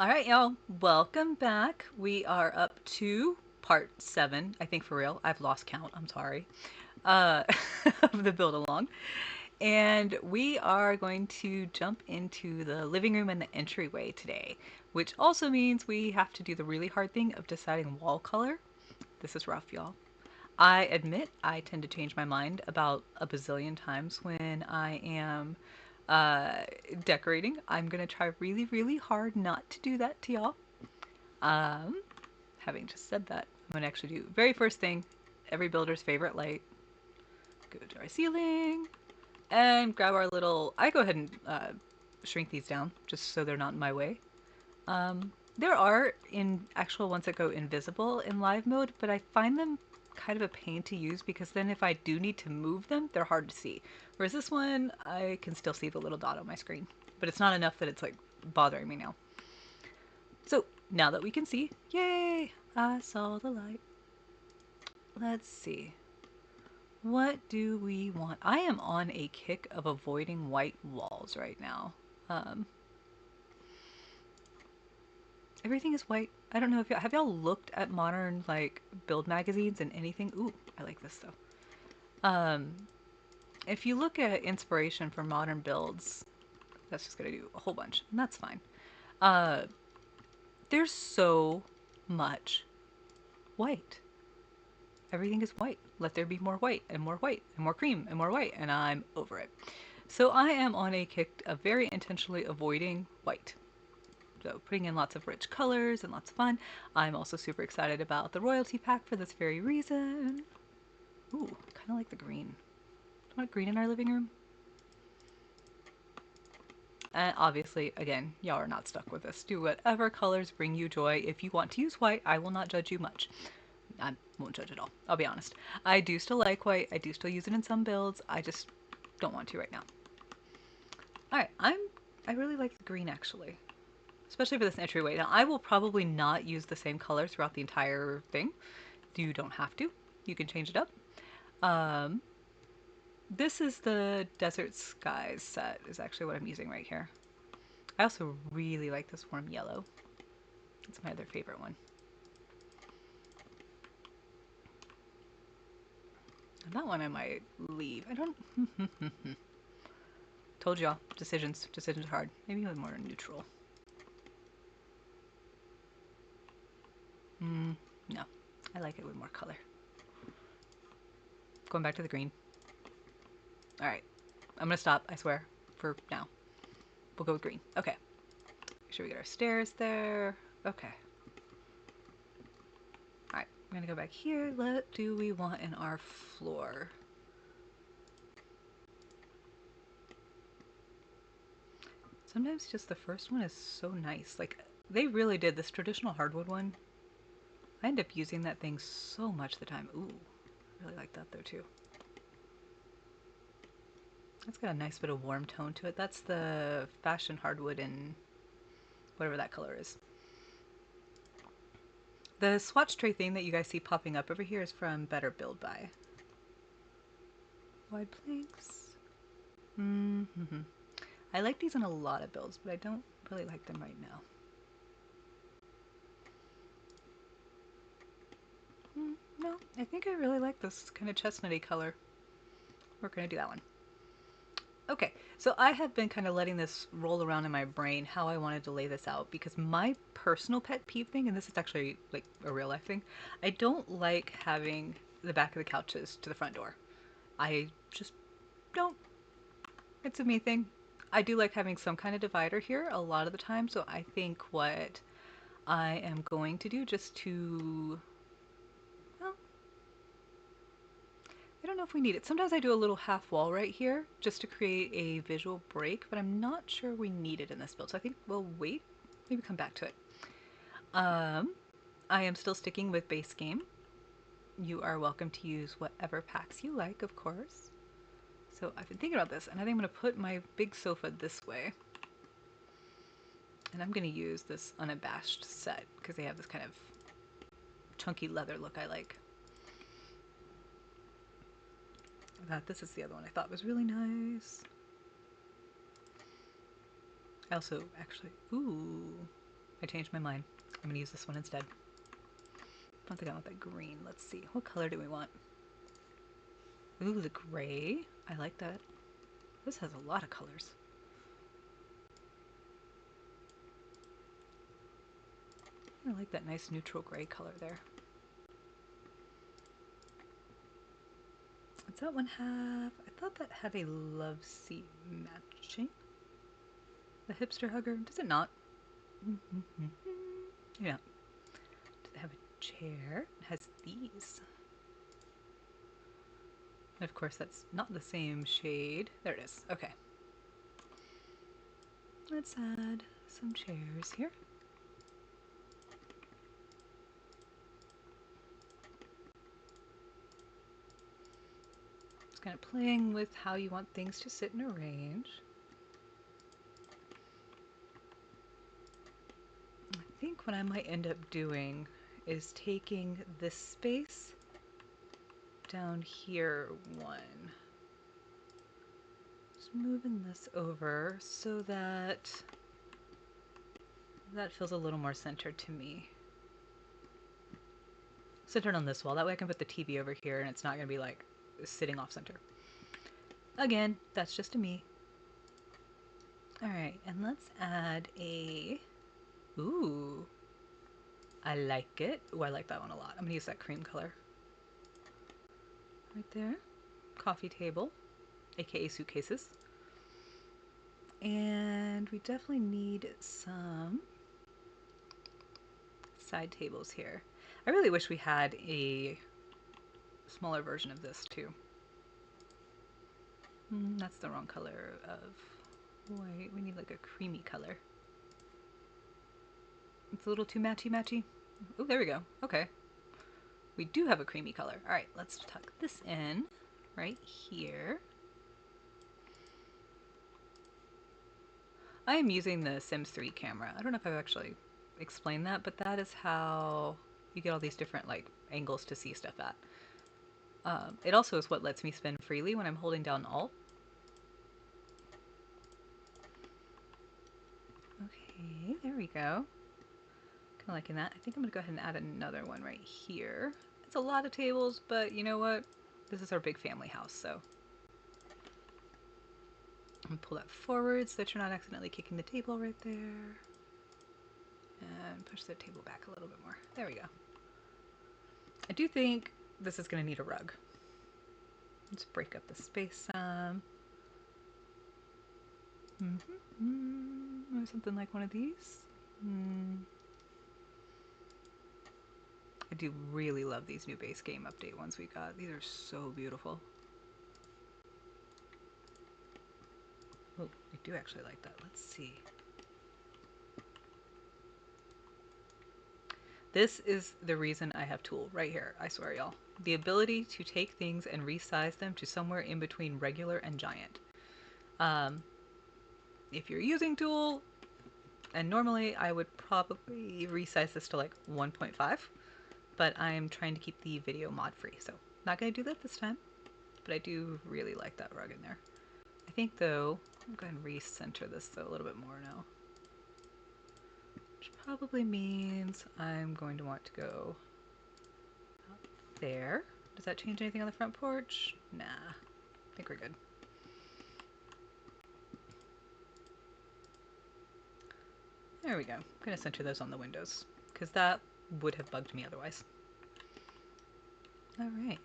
All right, y'all, welcome back. We are up to part 7, I think for real. I've lost count, I'm sorry, uh, of the build along. And we are going to jump into the living room and the entryway today, which also means we have to do the really hard thing of deciding wall color. This is rough, y'all. I admit I tend to change my mind about a bazillion times when I am uh, decorating. I'm gonna try really, really hard not to do that to y'all. Um, Having just said that, I'm gonna actually do very first thing, every builder's favorite light. Go to our ceiling and grab our little. I go ahead and shrink these down just so they're not in my way. There are in actual ones that go invisible in live mode, but I find them kind of a pain to use because then if I do need to move them, they're hard to see. Whereas this one, I can still see the little dot on my screen, but it's not enough that it's like bothering me now. So now that we can see, yay, I saw the light. Let's see. What do we want? I am on a kick of avoiding white walls right now. Um, Everything is white. I don't know if y'all have y'all looked at modern like build magazines and anything. Ooh, I like this though. If you look at inspiration for modern builds, that's just gonna do a whole bunch, and that's fine. Uh, there's so much white. Everything is white. Let there be more white and more white and more cream and more white, and I'm over it. So I am on a kick of very intentionally avoiding white. So putting in lots of rich colors and lots of fun. I'm also super excited about the royalty pack for this very reason. Ooh, kind of like the green. Do you want green in our living room? And obviously, again, y'all are not stuck with this. Do whatever colors bring you joy. If you want to use white, I will not judge you much. I won't judge at all. I'll be honest. I do still like white. I do still use it in some builds. I just don't want to right now. All right, I really like the green actually, especially for this entryway. Now, I will probably not use the same color throughout the entire thing. You don't have to. You can change it up. Um, this is the Desert Skies set, is actually what I'm using right here. I also really like this warm yellow. It's my other favorite one. And that one I might leave. I don't... Told y'all. Decisions. Decisions are hard. Maybe a little more neutral. No. I like it with more color. Going back to the green. Alright. I'm gonna stop, I swear, for now. We'll go with green. Okay. Make sure we get our stairs there. Okay. Alright, I'm gonna go back here. What do we want in our floor? Sometimes just the first one is so nice. Like, they really did. This traditional hardwood one, I end up using that thing so much the time. Ooh, really like that though too. It's got a nice bit of warm tone to it. That's the fashion hardwood in whatever that color is. The swatch tray thing that you guys see popping up over here is from Better Build By. Wide planks. Mm-hmm. I like these in a lot of builds, but I don't really like them right now. No, I think I really like this kind of chestnutty color. We're gonna do that one. Okay, so I have been kind of letting this roll around in my brain how I wanted to lay this out because my personal pet peeve thing, and this is actually like a real life thing, I don't like having the back of the couches to the front door. I just don't. It's a me thing. I do like having some kind of divider here a lot of the time, so I think what I am going to do just to, well, I don't know if we need it. Sometimes I do a little half wall right here just to create a visual break, but I'm not sure we need it in this build. So I think we'll wait, maybe come back to it. Um, I am still sticking with base game. You are welcome to use whatever packs you like, of course. So I've been thinking about this, and I think I'm going to put my big sofa this way. And I'm going to use this unabashed set because they have this kind of chunky leather look I like. This is the other one I thought was really nice. I also actually, ooh, I changed my mind. I'm going to use this one instead. I don't think I want that green. Let's see. What color do we want? Ooh, the gray. I like that. This has a lot of colors. I like that nice neutral gray color there. Does that one have... I thought that had a love seat matching. The hipster hugger. Does it not? Yeah. Does it have a chair? It has these. And of course, that's not the same shade. There it is. Okay. Let's add some chairs here. Just kind of playing with how you want things to sit and arrange. I think what I might end up doing is taking this space down here one. Just moving this over so that that feels a little more centered to me. Centered on this wall. That way I can put the TV over here and it's not going to be like sitting off center. Again, that's just a me. Alright, and let's add a... Ooh. I like it. Oh, I like that one a lot. I'm going to use that cream color. Right there. Coffee table, aka suitcases. And we definitely need some side tables here. I really wish we had a smaller version of this too. That's the wrong color of white. We need like a creamy color. It's a little too matchy-matchy. Oh, there we go. Okay. We do have a creamy color. All right, let's tuck this in right here. I am using the Sims 3 camera. I don't know if I've actually explained that, but that is how you get all these different like angles to see stuff at. It also is what lets me spin freely when I'm holding down Alt. Okay, there we go. Kind of liking that. I think I'm going to go ahead and add another one right here. It's a lot of tables, but you know what? This is our big family house, so I'm going to pull that forward so that you're not accidentally kicking the table right there. And push the table back a little bit more. There we go. I do think this is going to need a rug. Let's break up the space some. Or something like one of these. I do really love these new base game update ones we got. These are so beautiful. Oh, I do actually like that. Let's see. This is the reason I have Tool right here, I swear y'all. The ability to take things and resize them to somewhere in between regular and giant. If you're using Tool, and normally I would probably resize this to like 1.5, but I'm trying to keep the video mod free, so not going to do that this time, but I do really like that rug in there. I think though, I'm going to recenter this though a little bit more now. Which probably means I'm going to want to go up there. Does that change anything on the front porch? Nah, I think we're good. There we go. I'm going to center those on the windows because that would have bugged me otherwise. All right.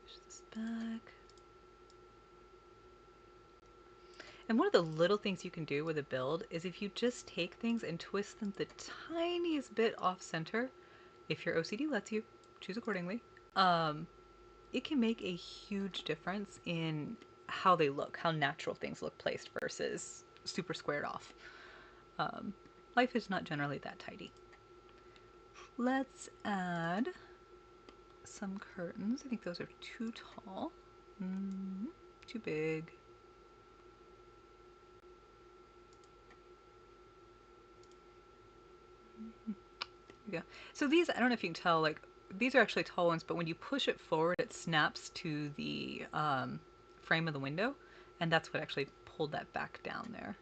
Push this back. And one of the little things you can do with a build is if you just take things and twist them the tiniest bit off center, if your OCD lets you, choose accordingly, it can make a huge difference in how they look, how natural things look placed versus super squared off. Life is not generally that tidy. Let's add some curtains. I think those are too tall. Too big. Yeah. So these, I don't know if you can tell, like, these are actually tall ones, but when you push it forward, it snaps to the frame of the window, and that's what actually pulled that back down there.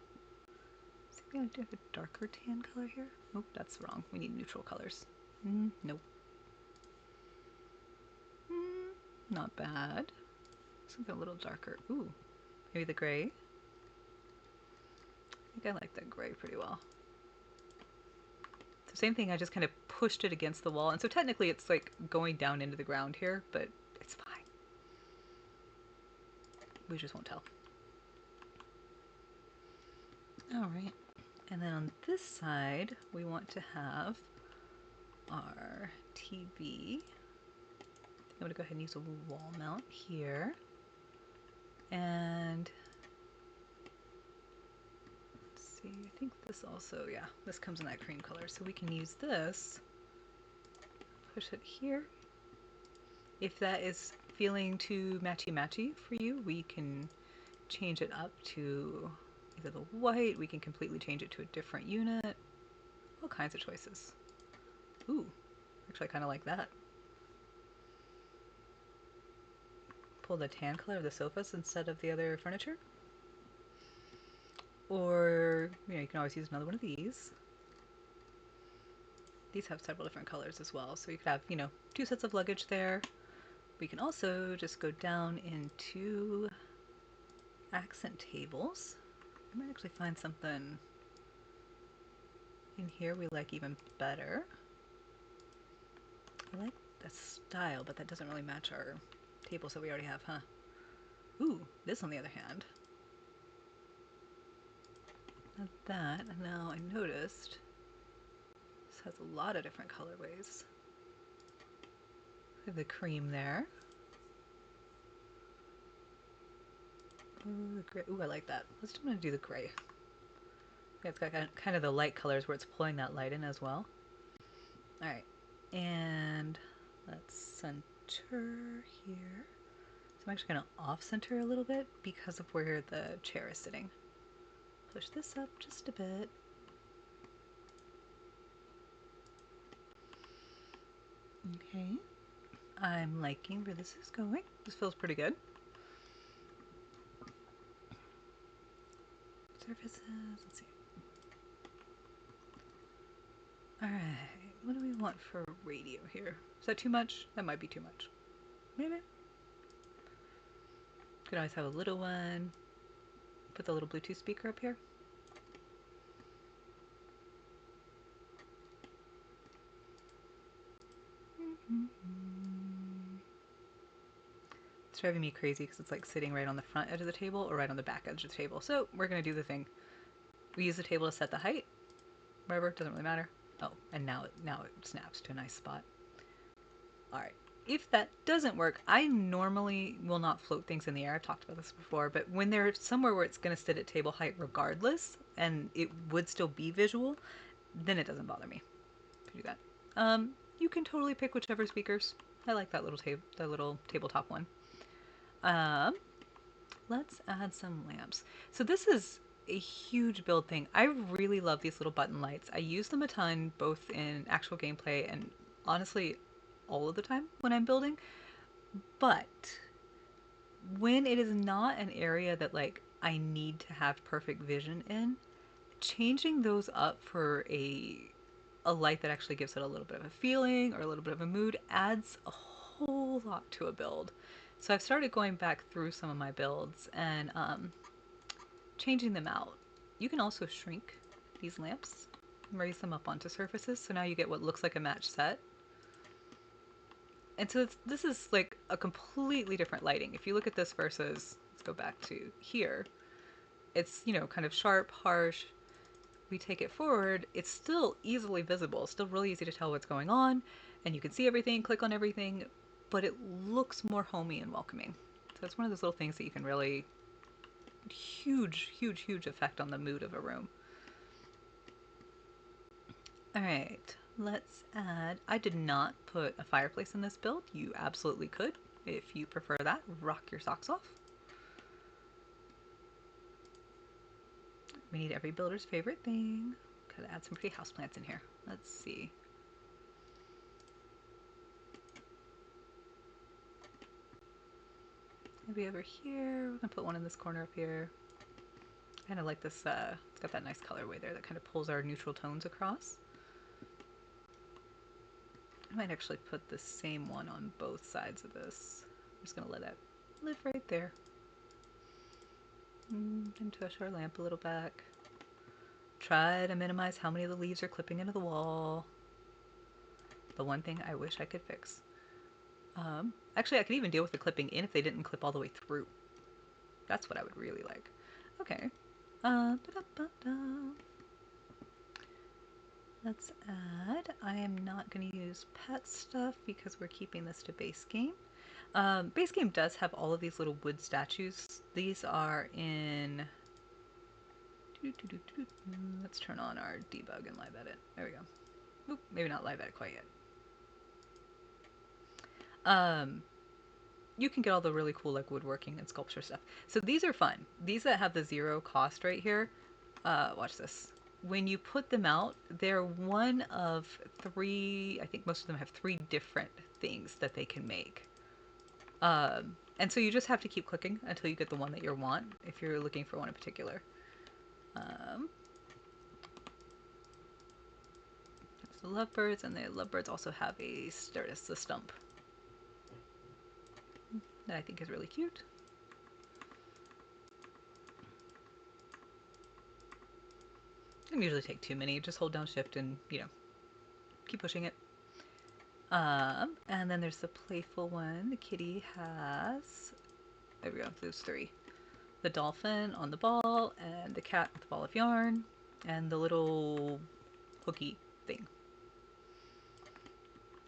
Yeah, do I have a darker tan color here? Nope, that's wrong. We need neutral colors. Nope. Not bad. Something a little darker. Ooh, maybe the gray. I think I like that gray pretty well. So same thing, I just kind of pushed it against the wall. And so technically it's like going down into the ground here, but it's fine. We just won't tell. All right. And then on this side, we want to have our TV. I'm going to go ahead and use a wall mount here. And let's see, I think this also, yeah, this comes in that cream color. So we can use this, push it here. If that is feeling too matchy-matchy for you, we can change it up to either the white, we can completely change it to a different unit. All kinds of choices. Ooh, actually I kind of like that. Pull the tan color of the sofas instead of the other furniture. Or, you can always use another one of these. These have several different colors as well, so you could have, 2 sets of luggage there. We can also just go down into accent tables. I might actually find something in here we like even better. I like the style, but that doesn't really match our tables that we already have, huh? Ooh, this on the other hand. Not that, and now I noticed this has a lot of different colorways. We have the cream there. Ooh, the gray. Ooh, I like that. Let's just do the gray. Yeah, it's got kind of the light colors where it's pulling that light in as well. All right, and let's center here. So I'm actually going to off-center a little bit because of where the chair is sitting. Push this up just a bit. Okay, I'm liking where this is going. This feels pretty good. Surfaces, let's see. All right, what do we want for radio here? Is that too much? That might be too much. Maybe. Could always have a little one. Put the little Bluetooth speaker up here. It's driving me crazy because it's like sitting right on the front edge of the table or right on the back edge of the table. So we're going to do the thing. We use the table to set the height. Whatever, it doesn't really matter. Oh, and now it snaps to a nice spot. All right. If that doesn't work, I normally will not float things in the air. I've talked about this before, but when they're somewhere where it's going to sit at table height regardless, and it would still be visual, then it doesn't bother me to do that. You can totally pick whichever speakers. I like that little tabletop one. Let's add some lamps. So this is a huge build thing. I really love these little button lights. I use them a ton, both in actual gameplay and honestly all of the time when I'm building. But when it is not an area that like I need to have perfect vision in, changing those up for a light that actually gives it a little bit of a feeling or a little bit of a mood adds a whole lot to a build. So I've started going back through some of my builds and changing them out. You can also shrink these lamps and raise them up onto surfaces, so now you get what looks like a match set. And so this is like a completely different lighting. If you look at this versus, let's go back to here, it's, kind of sharp, harsh. We take it forward, it's still easily visible, still really easy to tell what's going on, and you can see everything, click on everything, but it looks more homey and welcoming. So it's one of those little things that you can really, huge effect on the mood of a room. All right, let's add, I did not put a fireplace in this build. You absolutely could. If you prefer that, rock your socks off. We need every builder's favorite thing. Gotta add some pretty houseplants in here. Let's see. Maybe over here. We're gonna put one in this corner up here. kind of like this, it's got that nice colorway there that kind of pulls our neutral tones across. I might actually put the same one on both sides of this. I'm just going to let that live right there. And push our lamp a little back. Try to minimize how many of the leaves are clipping into the wall. The one thing I wish I could fix. Actually, I could even deal with the clipping in if they didn't clip all the way through. That's what I would really like. Okay. Let's add. I am not going to use pet stuff because we're keeping this to base game. Base game does have all of these little wood statues. These are in... Let's turn on our debug and live edit. There we go. Oop, maybe not live edit quite yet. You can get all the really cool like woodworking and sculpture stuff. So these are fun. These that have the 0 cost right here. Watch this. When you put them out, they're one of 3. I think most of them have 3 different things that they can make. And so you just have to keep clicking until you get the one that you want, if you're looking for one in particular. There's the lovebirds, and the lovebirds also have a stump that I think is really cute. Doesn't usually take too many. Just hold down shift and, keep pushing it. And then there's the playful one. The kitty has, there we go, there's 3. The dolphin on the ball, and the cat with the ball of yarn, and the little hooky thing.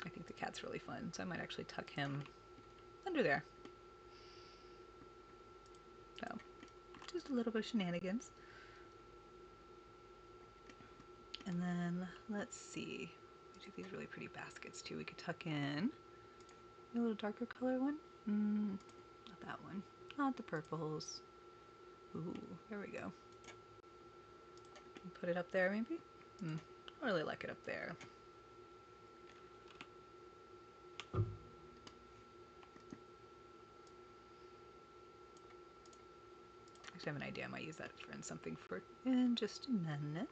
I think the cat's really fun, so I might actually tuck him under there. So, just a little bit of shenanigans. And then, let's see. We do these really pretty baskets too. We could tuck in a little darker color one. Not that one. Not the purples. Ooh, there we go. Put it up there maybe? I really like it up there. Actually, I have an idea. I might use that for something in just a minute.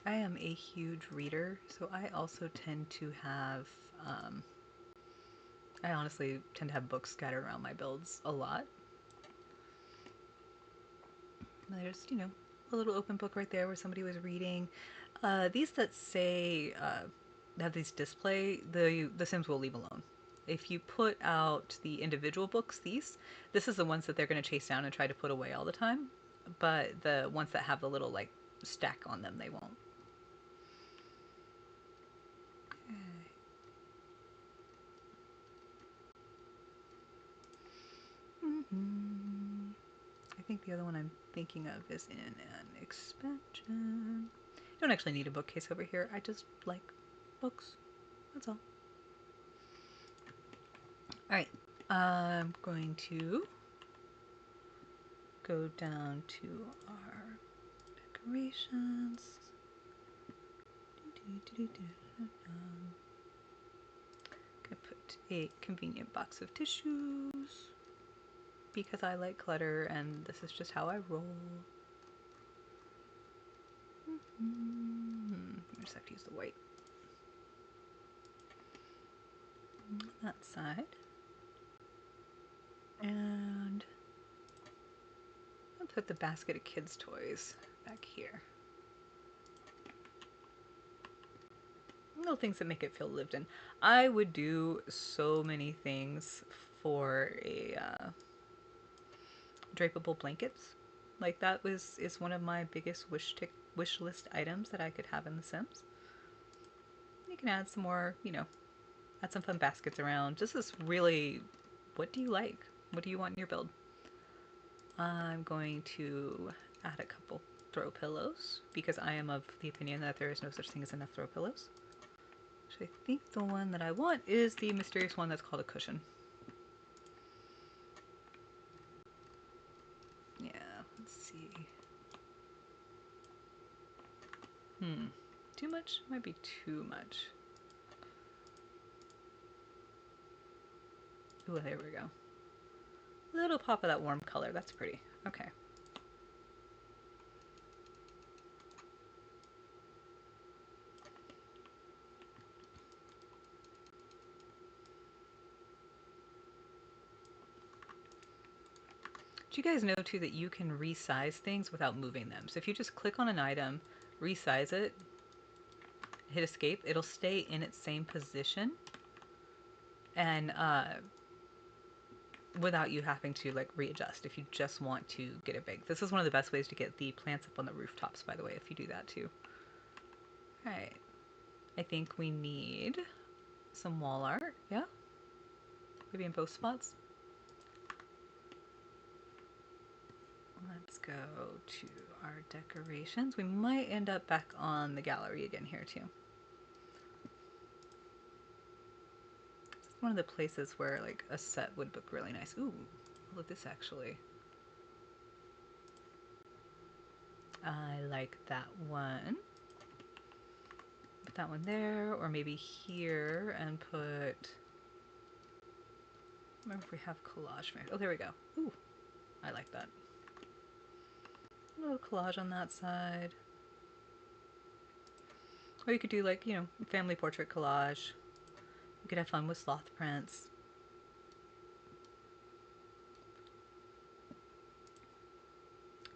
I am a huge reader, so I also tend to have, I honestly tend to have books scattered around my builds a lot. There's, a little open book right there where somebody was reading. These that say, have these display, the Sims will leave alone. If you put out the individual books, this is the ones that they're going to chase down and try to put away all the time. But the ones that have the little, like, stack on them, they won't. I think the other one I'm thinking of is in an expansion. You don't actually need a bookcase over here. I just like books. That's all. Alright. I'm going to go down to our decorations. Gonna put a convenient box of tissues because I like clutter and this is just how I roll. I just have to use the white. That side. And I'll put the basket of kids' toys back here. Little things that make it feel lived in. I would do so many things for a drapable blankets. Like that is one of my biggest wish list items that I could have in The Sims. You can add some more, add some fun baskets around. This is really, what do you like? What do you want in your build? I'm going to add a couple throw pillows because I am of the opinion that there is no such thing as enough throw pillows. Actually, I think the one that I want is the mysterious one that's called a cushion. Yeah, let's see. Too much? Might be too much. Ooh, there we go. Little pop of that warm color. That's pretty. Okay. Do you guys know too that you can resize things without moving them? So if you just click on an item, resize it, hit escape, it'll stay in its same position and without you having to like readjust if you just want to get it big. This is one of the best ways to get the plants up on the rooftops, by the way, if you do that too. All right. I think we need some wall art. Yeah? Maybe in both spots. Let's go to our decorations. We might end up back on the gallery again here too. This is one of the places where like a set would look really nice. Ooh, look at this actually. I like that one. Put that one there, or maybe here and put. Remember if we have collage. Oh, there we go. Ooh, I like that. A little collage on that side. Or you could do like, you know, family portrait collage. You could have fun with sloth prints.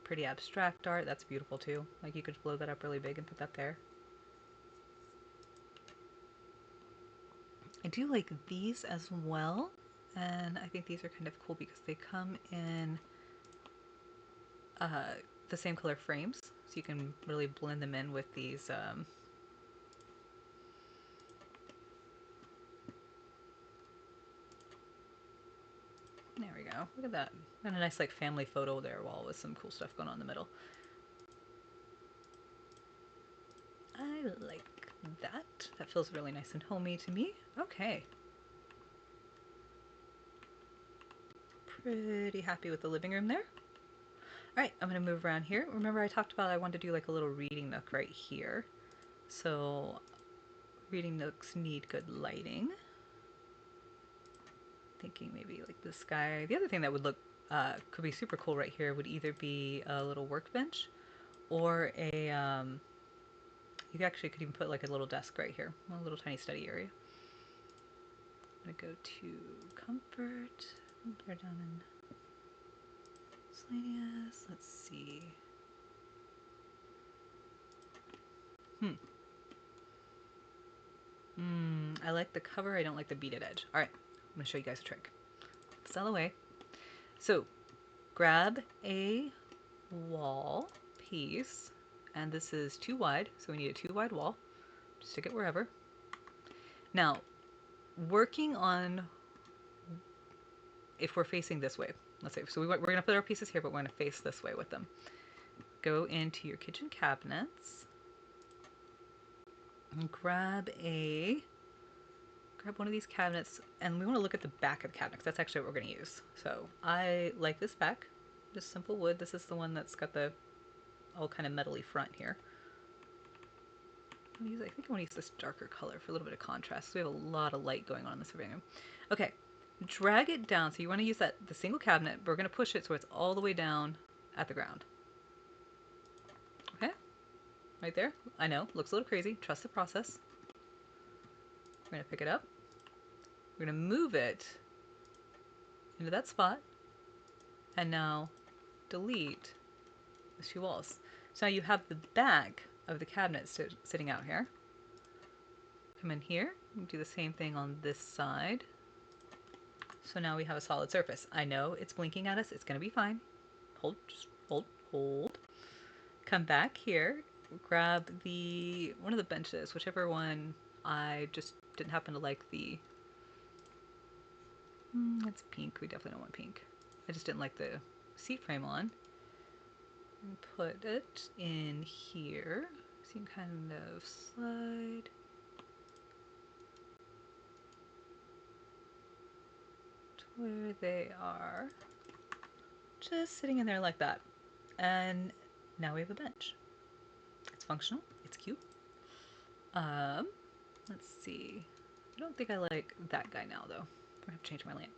Pretty abstract art, that's beautiful too. Like you could blow that up really big and put that there. I do like these as well. And I think these are kind of cool because they come in the same color frames. So you can really blend them in with these there we go. Look at that. And a nice like family photo there wall with some cool stuff going on in the middle. I like that. That feels really nice and homey to me. Okay. Pretty happy with the living room there. All right, I'm going to move around here. Remember I talked about I wanted to do like a little reading nook right here. So reading nooks need good lighting. Thinking maybe like this guy. The other thing that would look could be super cool right here would either be a little workbench or a you actually could even put like a little desk right here, a little tiny study area. I'm gonna go to comfort. They're down in miscellaneous. Let's see. I like the cover. I don't like the beaded edge. All right, I'm gonna show you guys a trick. Sell away. So grab a wall piece, and this is too wide, so we need a too wide wall. Just stick it wherever. Now, working on if we're facing this way, let's say, so we're going to put our pieces here, but we're going to face this way with them. Go into your kitchen cabinets and grab one of these cabinets, and we want to look at the back of the cabinet because that's actually what we're going to use. So I like this back, just simple wood. This is the one that's got the all kind of metally front here. I think I want to use this darker color for a little bit of contrast. So we have a lot of light going on in this living room. Okay, drag it down. So you want to use the single cabinet, but we're going to push it so it's all the way down at the ground. Okay, right there. I know, looks a little crazy. Trust the process. We're going to pick it up. We're going to move it into that spot. And now delete the two walls. So now you have the back of the cabinet sitting out here. Come in here, do the same thing on this side. So now we have a solid surface. I know it's blinking at us, it's gonna be fine. Hold, just hold. Come back here, grab one of the benches, whichever one. I just didn't happen to like the, that's pink, we definitely don't want pink. I just didn't like the seat frame on. And put it in here. So you can kind of slide. To where they are. Just sitting in there like that. And now we have a bench. It's functional. It's cute. Let's see. I don't think I like that guy now, though. I'm going to have to change my lamp.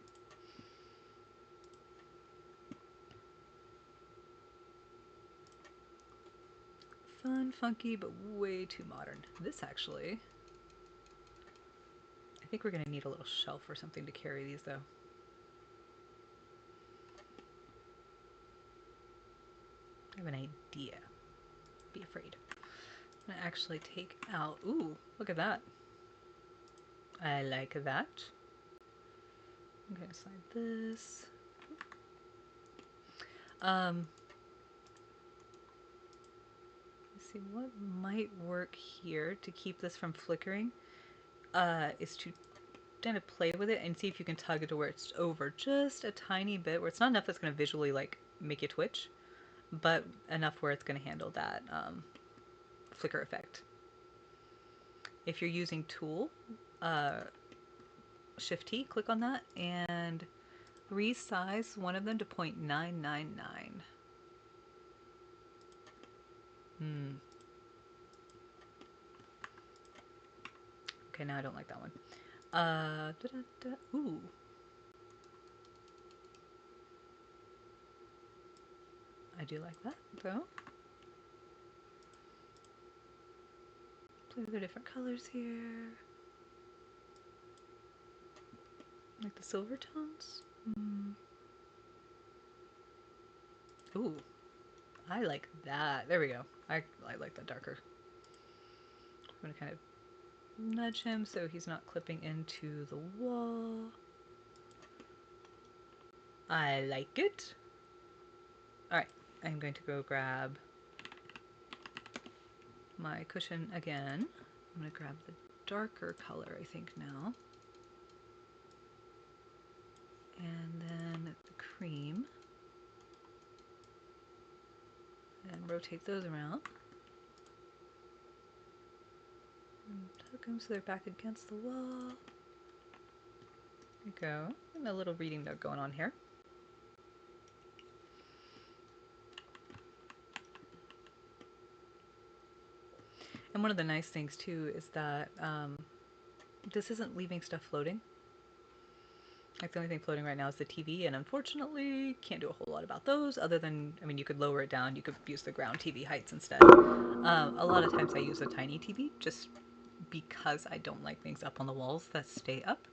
Fun, funky, but way too modern. This actually, I think we're gonna need a little shelf or something to carry these though. I have an idea. Be afraid. I'm gonna actually take out, ooh, look at that. I like that. I'm gonna slide this. Let's see what might work here to keep this from flickering. Is to kind of play with it and see if you can tug it to where it's over just a tiny bit, where it's not enough that's going to visually like make you twitch, but enough where it's going to handle that flicker effect. If you're using Tool, Shift T, click on that and resize one of them to 0.999. Okay, now I don't like that one. Ooh. I do like that, though. Play with the different colors here. Like the silver tones. Ooh, I like that. There we go. I like that darker. I'm gonna kind of nudge him so he's not clipping into the wall. I like it. Alright, I'm going to go grab my cushion again. I'm gonna grab the darker color, I think, now. And then the cream. And rotate those around. And tuck them so they're back against the wall. There you go. And a little reading note going on here. And one of the nice things too is that this isn't leaving stuff floating. Like the only thing floating right now is the TV, and unfortunately can't do a whole lot about those other than, I mean, you could lower it down, you could use the ground TV heights instead. A lot of times I use a tiny TV just because I don't like things up on the walls that stay up.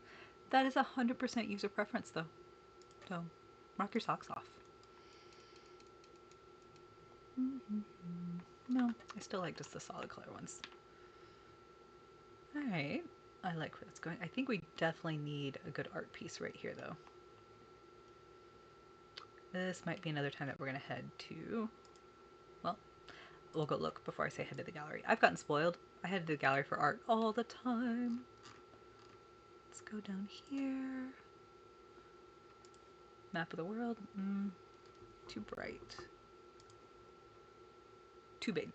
That is 100% user preference though. So rock your socks off. No, I still like just the solid color ones. Alright, I like where that's going. I think we definitely need a good art piece right here though. This might be another time that we're going to head to, well, we'll go look before I say head to the gallery. I've gotten spoiled. I head to the gallery for art all the time. Let's go down here. Map of the world. Too bright. Too big.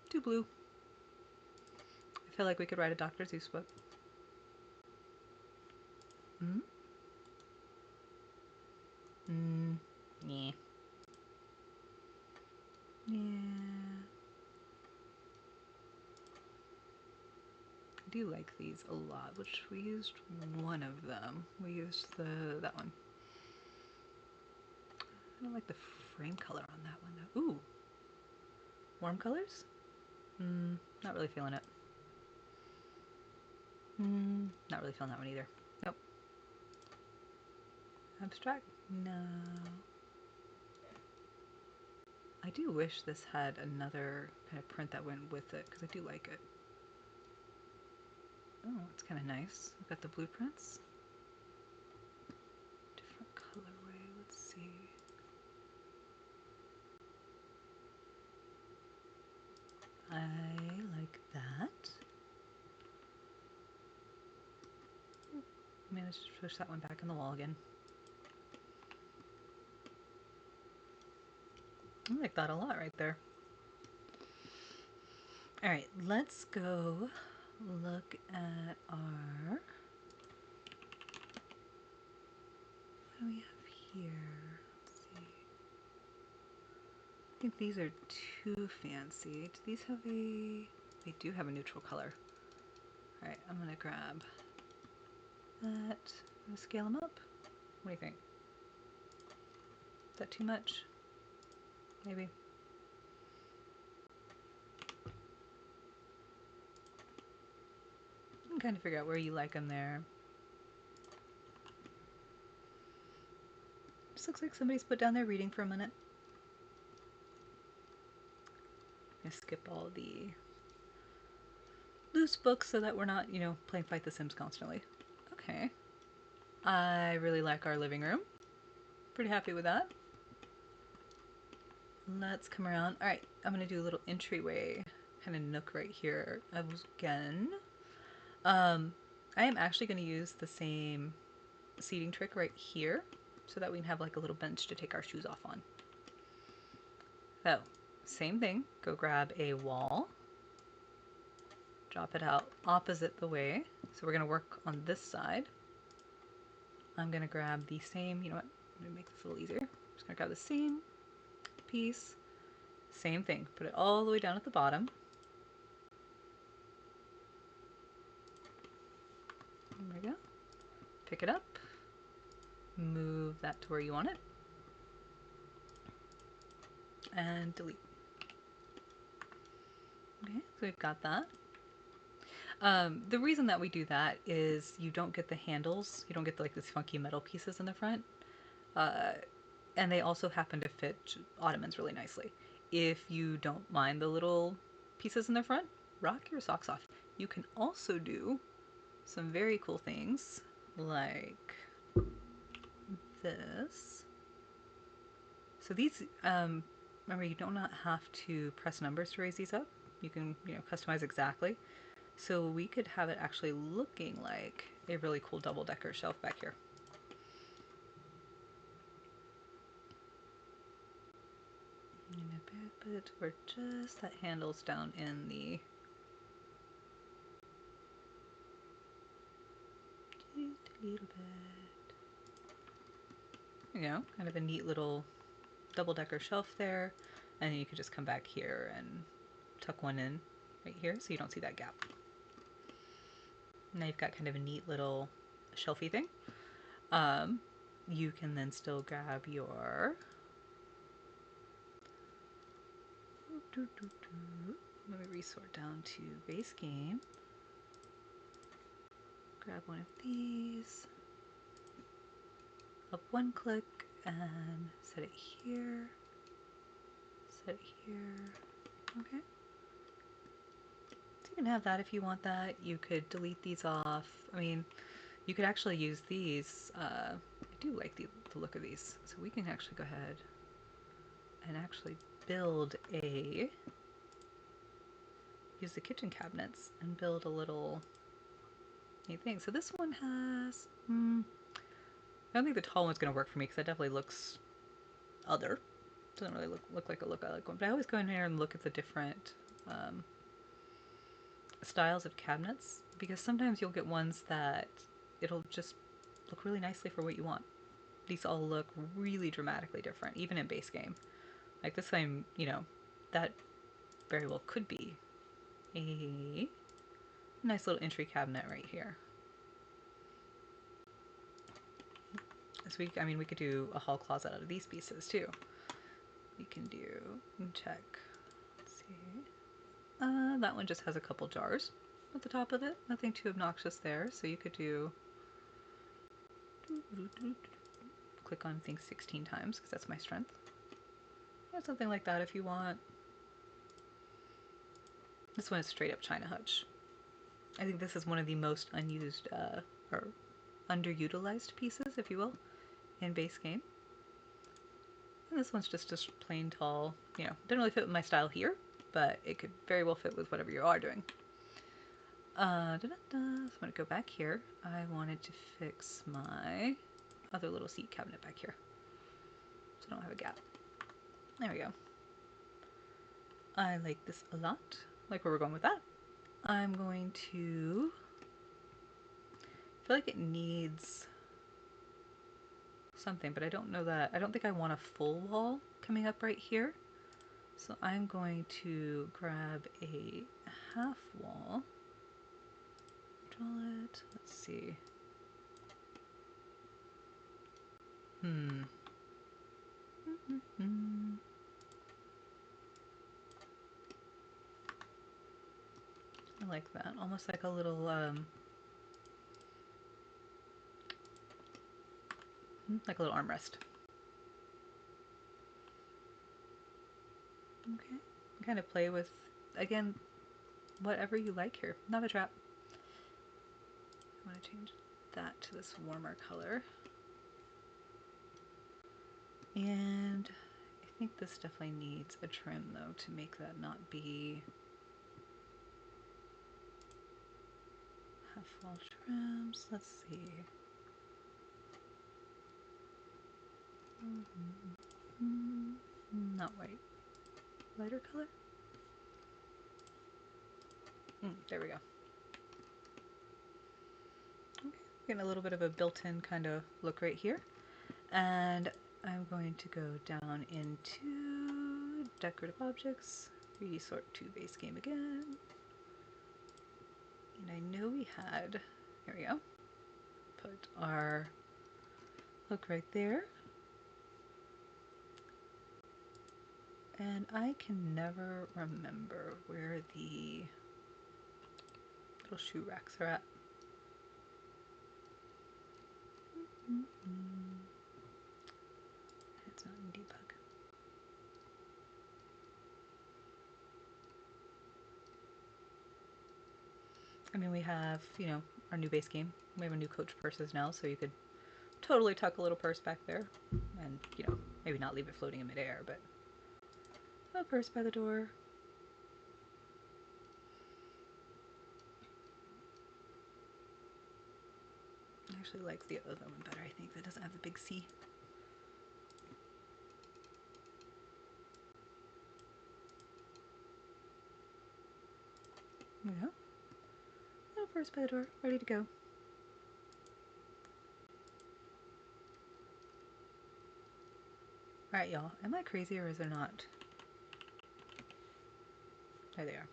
Too blue. I feel like we could write a Dr. Seuss book. Yeah. Yeah. I do like these a lot, which we used one of them. We used that one. I don't like the frame color on that one though. Ooh. Warm colors? Not really feeling it. Not really feeling that one either. Nope. Abstract? No. I do wish this had another kind of print that went with it, because I do like it. Oh, it's kind of nice. We've got the blueprints. Different colorway, let's see. I like that. Managed to push that one back in the wall again. I like that a lot right there. Alright, let's go look at our... What do we have here? Let's see. I think these are too fancy. Do these have a... They do have a neutral color. Alright, I'm gonna grab that. I'm gonna scale them up. What do you think? Is that too much? Maybe. can kind of figure out where you like them there. This looks like somebody's put down their reading for a minute. I'm gonna skip all the loose books so that we're not, playing Fight the Sims constantly. Okay. I really like our living room. Pretty happy with that. Let's come around. All right, I'm gonna do a little entryway kind of nook right here again. I am actually gonna use the same seating trick right here so that we can have like a little bench to take our shoes off on. So, same thing. Go grab a wall. Drop it out opposite the way. So we're gonna work on this side. I'm gonna grab the same, you know what? I'm gonna make this a little easier. I'm just gonna grab the same piece. Same thing. Put it all the way down at the bottom. There we go. Pick it up. Move that to where you want it. And delete. Okay, so we've got that. The reason that we do that is you don't get the handles. You don't get like these funky metal pieces in the front. And they also happen to fit ottomans really nicely. If you don't mind the little pieces in the front, rock your socks off. You can also do some very cool things like this. So these, remember, you do not have to press numbers to raise these up. You can, customize exactly. So we could have it actually looking like a really cool double-decker shelf back here. And a bit where just that handle's down in the just a little bit. There you go, kind of a neat little double-decker shelf there, and then you could just come back here and tuck one in right here so you don't see that gap. Now you've got kind of a neat little shelfy thing. You can then still grab your let me resort down to base game. Grab one of these, up one click, and set it here, set it here. Okay. So you can have that if you want that. You could delete these off. I mean, you could actually use these. I do like the look of these. So we can actually go ahead and actually build use the kitchen cabinets and build a little neat thing. So this one has, I don't think the tall one's going to work for me because that definitely looks other. Doesn't really look like a look-alike one. But I always go in here and look at the different styles of cabinets because sometimes you'll get ones that it'll just look really nicely for what you want. These all look really dramatically different, even in base game. Like this time, that very well could be a nice little entry cabinet right here. So we could do a hall closet out of these pieces too. We can check. Let's see. That one just has a couple jars at the top of it. Nothing too obnoxious there. So you could click on things 16 times because that's my strength. Something like that if you want. This one is straight up China hutch. I think this is one of the most unused or underutilized pieces, if you will, in base game. And this one's just plain tall. Didn't really fit with my style here, but it could very well fit with whatever you are doing. So I'm going to go back here. I wanted to fix my other little seat cabinet back here, so I don't have a gap. There we go. I like this a lot. Like where we're going with that. I'm going to feel like it needs something, but I don't know that. I don't think I want a full wall coming up right here. So I'm going to grab a half wall. Draw it. Let's see. I like that. Almost like a little like a little armrest. Okay. Kind of play with, again, whatever you like here. Not a trap. I want to change that to this warmer color. And I think this definitely needs a trim though to make that not be half wall trims. Let's see. Not white. Lighter color? There we go. Okay. Getting a little bit of a built-in kind of look right here. And I'm going to go down into decorative objects, resort to base game again. And I know we had, here we go, put our hook right there. And I can never remember where the little shoe racks are at. It's not in debug. I mean, we have, you know, our new base game. We have a new coach purses now, so you could totally tuck a little purse back there. And, you know, maybe not leave it floating in midair, but a purse by the door. I actually like the other one better, I think. That doesn't have the big C. There we go. Little purse by the door, ready to go. Alright, y'all. Am I crazy or is there not? There they are.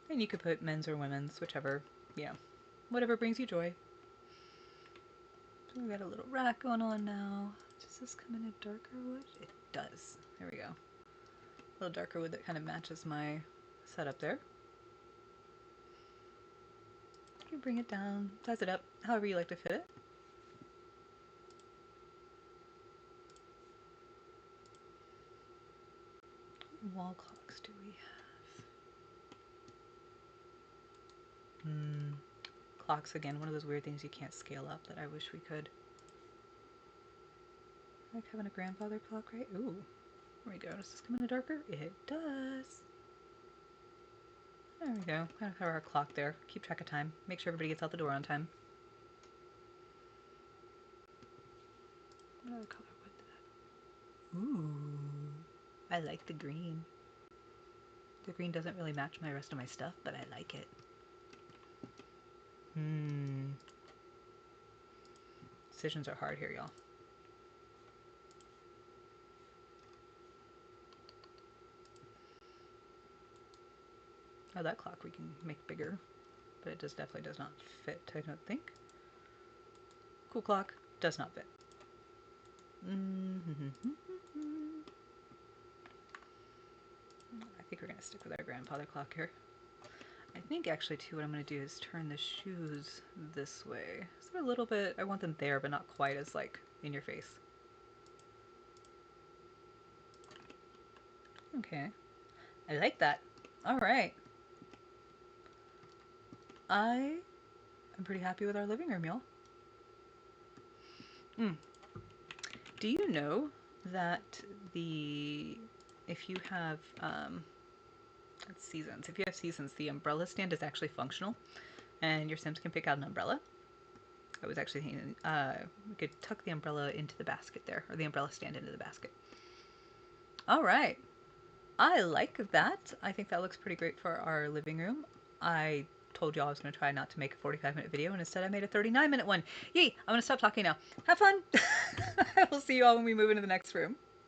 And you could put men's or women's, whichever, yeah. Whatever brings you joy. So we got a little rack going on now. Does this come in a darker wood? It does. There we go. A little darker wood that kind of matches my setup there. You bring it down, size it up, however you like to fit it. What wall clocks do we have? Clocks, again, one of those weird things you can't scale up that I wish we could. Like having a grandfather clock, right? Ooh, there we go. Does this come in a darker? It does. There we go. Kind of have our clock there. Keep track of time. Make sure everybody gets out the door on time. What other color would that? Ooh, I like the green. The green doesn't really match my rest of my stuff, but I like it. Decisions are hard here, y'all. Oh, that clock we can make bigger, but it just definitely does not fit, I don't think. Cool clock, does not fit. I think we're going to stick with our grandfather clock here. I think actually too what I'm going to do is turn the shoes this way. So they're a little bit, I want them there, but not quite as like in your face. Okay. I like that. All right. I am pretty happy with our living room, y'all. Do you know that if you have seasons, if you have seasons, the umbrella stand is actually functional, and your Sims can pick out an umbrella. I was actually thinking we could tuck the umbrella into the basket there, or the umbrella stand into the basket. All right. I like that. I think that looks pretty great for our living room. I told you I was going to try not to make a 45-minute video, and instead I made a 39-minute one. Yay! I'm going to stop talking now. Have fun! I will see you all when we move into the next room.